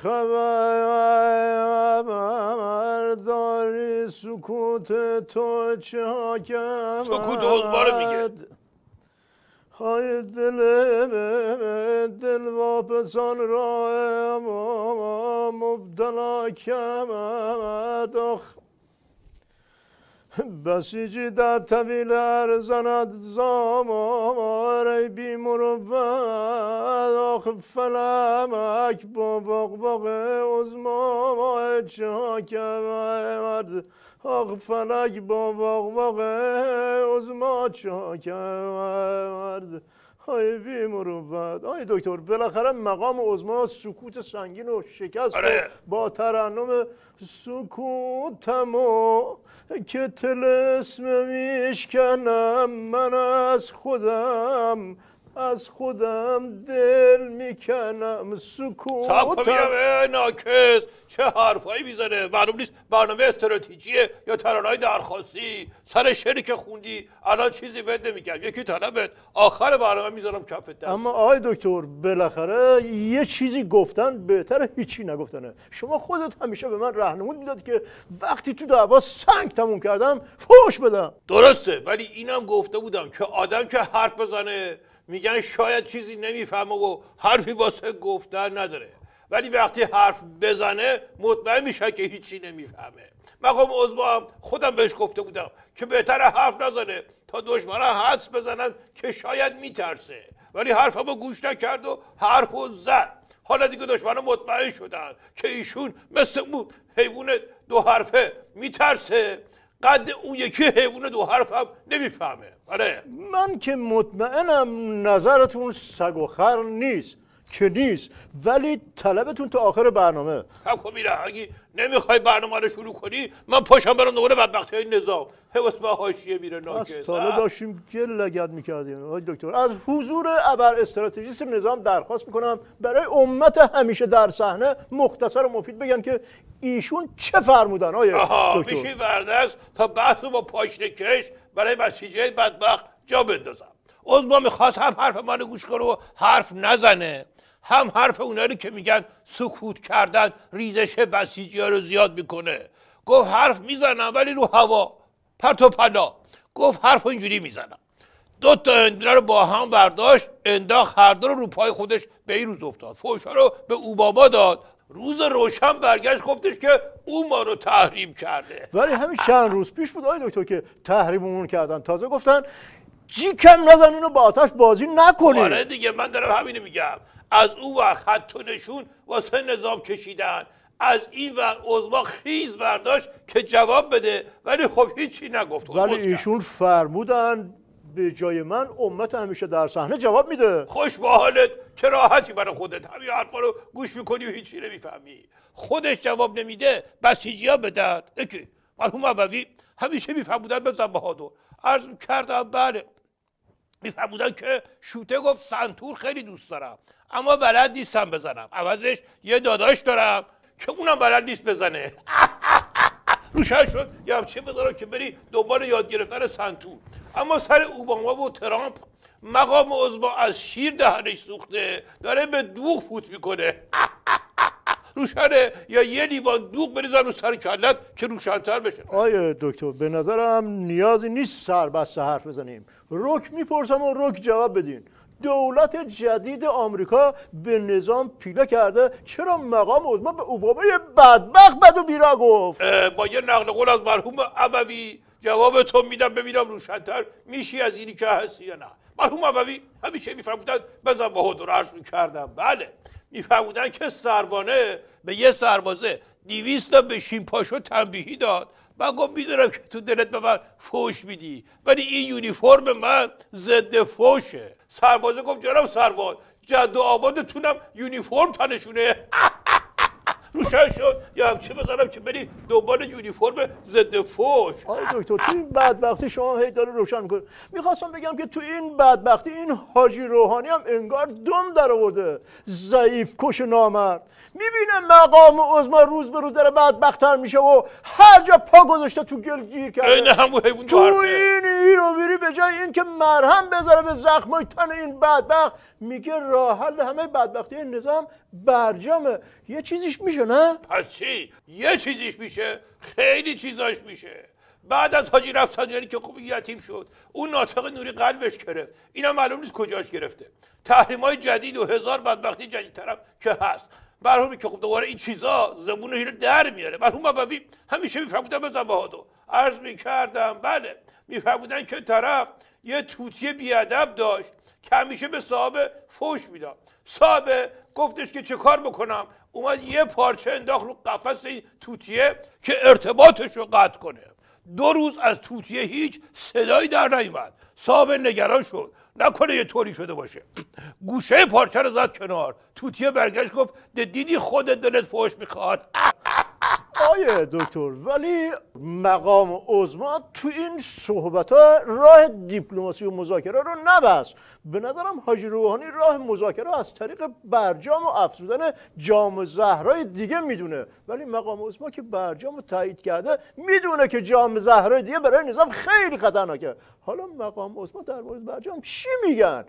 خبر داری سکوت تو چه حاکم سکوت ازباره میگه های دل واپسان را مبتلا کمد آخ بسیجی در طویل ارزند زامار ای بی مروت آخ فلمک با بغبغ عظما چه حاکم آخ فلک با بغبغ عظما چه حاکم های بی مروت های دکتر بالاخره مقام عظما سکوت سنگین و شکست با ترنم سکوتمو که طلسم میشکنم من از خودم دل میکنم سکوتم ناکس چه حرفایی میزنه معلوم نیست برنامه استراتژیه یا ترانه‌های درخواستی سر شعری که خوندی الان چیزی بد نمیگم یکی طلبت آخر برنامه میذارم کف دست اما آقای دکتر بالاخره یه چیزی گفتن بهتره هیچی نگفتنه شما خودت همیشه به من راهنمود میداد که وقتی تو دعوا سنگ تموم کردم فوش بدم درسته ولی اینم گفته بودم که آدم که حرف بزنه میگن شاید چیزی نمیفهمه و حرفی واسه گفتن نداره ولی وقتی حرف بزنه مطمئن میشه که هیچی نمیفهمه مقام عظما خودم بهش گفته بودم که بهتره حرف نزنه تا دشمنان حدس بزنن که شاید میترسه ولی حرفمو گوش نکرد و حرفو زد حالا دیگه دشمنان مطمئن شدن که ایشون مثل اون حیوان دو حرفه میترسه قد اون یکی حیوان دو حرف هم نمیفهمه آره من که مطمئنم نظرتون سگ و خر نیست که نیست ولی طلبتون تا آخر برنامه خب میره اگه نمیخوای برنامه رو شروع کنی من پاشم برم دوباره بدبختی های نظام حواسم حاشیه میره ناکس از تالا داشتیم گل لگد میکردیم آقای دکتر از حضور ابر استراتژیست نظام درخواست میکنم برای امت همیشه در صحنه مختصر و مفید بگن که ایشون چه فرمودن آقای دکتر میشی وردست تا بحث با پاشنه کش برای بسیجه بدبخت جا بندازم عظما میخواست هم حرف منو گوش کنه و حرف نزنه هم حرف اونایی که میگن سکوت کردن ریزش بسیجی ها رو زیاد میکنه گفت حرف میزنم ولی رو هوا پرت و پلا گفت حرف اینجوری میزنم دو تا هندونه رو با هم برداشت انداخت هر دو رو پای خودش به این روز افتاد فوشا رو به اوباما داد روز روشن برگشت گفتش که او ما رو تحریم کرده ولی همین چند روز پیش بود آقای دکتر که تحریممون کردن تازه گفتن جی کم نزنین و با آتش بازی نکنین آره دیگه من دارم همینو میگم از اون وقت خط و نشون واسه نظام کشیدن از این وقت عظما خیز برداشت که جواب بده ولی خب هیچی نگفت ولی ایشون فرمودن به جای من امت همیشه در صحنه جواب میده خوش با حالت که راحتی برای خودت همین حرفا رو گوش میکنی و هیچی نمیفهمی خودش جواب نمیده بسیجی‌ها بدن اکی مرحوم ابوی همیشه میفهمودن بزن بهادر عرض کردم بله میفهمودن که شوته گفت سنتور خیلی دوست دارم اما بلد نیستم بزنم عوضش یه داداش دارم که اونم بلد نیست بزنه روشن شد یه همچه بذارم که بری دنبال یاد گرفتن سنتور اما سر اوباما و ترامپ مقام عظما از شیر دهنش سوخته داره به دوغ فوت میکنه روشنه یا یه لیوان دوغ بریزم رو سر کلت که روشن‌تر بشه آیه دکتر به نظرم نیازی نیست سربسته حرف بزنیم رک میپرسم و رک جواب بدین دولت جدید آمریکا به نظام پیله کرده چرا مقام عظما به اوباما یه بدبخت بد و بیرا گفت با یه نقل قول از مرحوم ابوی جواب تو میدم ببینم روشن‌تر میشی از اینی که هستی یا نه مرحوم ابوی همیشه میفهمودن بزن بهادر عرض میکردم بله میفهمودن که سربانه به یه سربازه 200 تا بشین پاشو تنبیهی داد من گفت میدونم که تو دلت به من فوش میدی ولی این یونیفرم من ضد فوشه سربازه گفت جناب سرباز جد و آبادتونم یونیفرم تنشونه روشن شد یا همچه بزنم که بری دنبال یونیفرم ضد فوش آقای دکتر تو این بدبختی شما هی داره روشن میکنه میخواستم بگم که تو این بدبختی این حاجی روحانی هم انگار دم در آورده ضعیف کش نامرد میبینه مقام عظما روز به روز داره بدبخت‌تر میشه و هر جا پا گذاشته تو گل گیر کرده این همون حیوان تو این میری به جای این که مرهم بذاره به زخمای تن این بدبخت میگه راه حل همه بدبختی این نظام برجامه. یه چیزیش میشه نه؟ پس چی؟ یه چیزیش میشه، خیلی چیزاش میشه. بعد از حاجی رفسنجانی که خوب یتیم شد، اون ناطق نوری قلبش گرفت. اینا معلوم نیست کجاش گرفته. تحریم‌های جدید و هزار بدبختی جدید طرف که هست. مرحومی که خب دوباره این چیزا زبون رو در میاره. مرحوم ابوی همیشه میفرمودن به زباهادو عرض میکردم، بله میفرمودن که طرف یه توتی بیادب داشت که همیشه به صاحب فوش میداد. صاحب گفتش که چه کار بکنم، اومد یه پارچه انداخت رو قفس این توتیه که ارتباطش رو قطع کنه. 2 روز از توتیه هیچ صدایی در نیامد. صاحب نگران شد نکنه یه طوری شده باشه. گوشه پارچه رو زد کنار. توتیه برگشت گفت دیدی خودت دلت فوش میخواد. آیه دکتر، ولی مقام عظما تو این صحبت ها راه دیپلماسی و مذاکره رو نبست. به نظرم حاجی روحانی راه مذاکره از طریق برجام و افزودن جام زهرای دیگه میدونه، ولی مقام عظما که برجام رو تایید کرده میدونه که جام زهرای دیگه برای نظام خیلی خطرناکه. حالا مقام عظما در مورد برجام چی میگن؟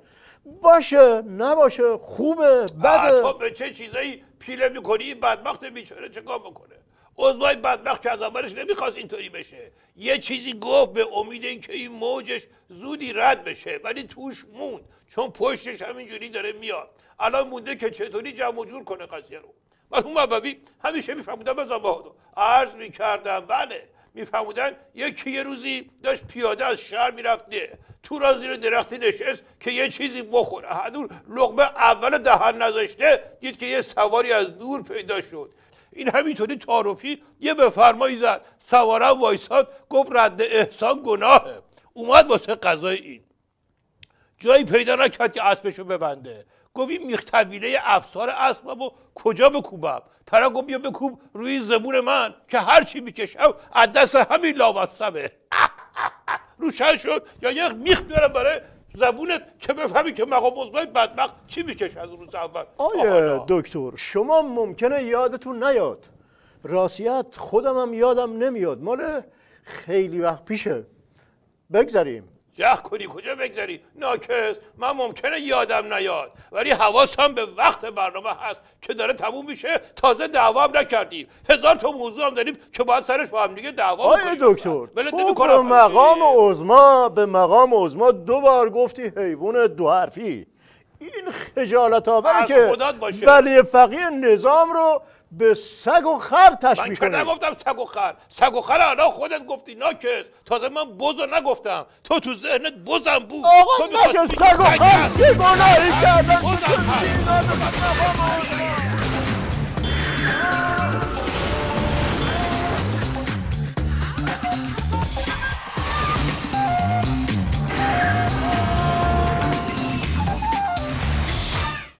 باشه نباشه، خوبه بده؟ تو به چه چیزایی پیله میکنی؟ بدبخت بیچاره چیکار بکنه؟ عضوای بدبخت که از اولش نمیخواست اینطوری بشه، یه چیزی گفت به امید اینکه این موجش زودی رد بشه، ولی توش موند چون پشتش همینجوری داره میاد. الان مونده که چطوری جمع جور کنه قضیه رو. مرحوم ابوی همیشه میفهمودن به زباهادو عرض میکردم، بله میفهمودن یکی یه روزی داشت پیاده از شهر میرفته، تو را زیر درختی نشست که یه چیزی بخوره. هنوز لقمه اول دهن نذاشته دید که یه سواری از دور پیدا شد. این همینطوری تعارفی یه بفرمایی زد، سوارم وایساد گفت رد احسان گناهه. اومد واسه قضای این جایی پیدا نکرد که اسبشو ببنده. گفت این میخ طویله افسار اسبمو کجا بکوبم؟ طرف گفت بیا بکوب روی زبون من که هر چی میکشم از دست همین لامصبه. روشن شد یا یه میخ بیارم برای زبونت که بفهمی که مقام عظمای بدبخت چی میکشه از روز اول. آیه دکتر، شما ممکنه یادتون نیاد، راستیت خودم هم یادم نمیاد، مال خیلی وقت پیشه. بگذاریم. یخ کنی کجا بگذاری؟ ناکس، من ممکنه یادم نیاد ولی حواسم به وقت برنامه هست که داره تموم میشه. تازه دعوا هم نکردیم، 1000 تا موضوع هم داریم که باید سرش با هم دیگه دعوا آیه بکنیم. دکتر، تو به مقام عظما 2 بار گفتی حیوان 2 حرفی. این خجالت آوره که ولی فقیه نظام رو به سگ و خر تشبیه کنه. من که نگفتم سگ و خر، سگ و خر الان خودت گفتی ناکس. تازه من بزو نگفتم، تو ذهنت بزم بود. آقا نکس سگ و خر چه گناهی کردن؟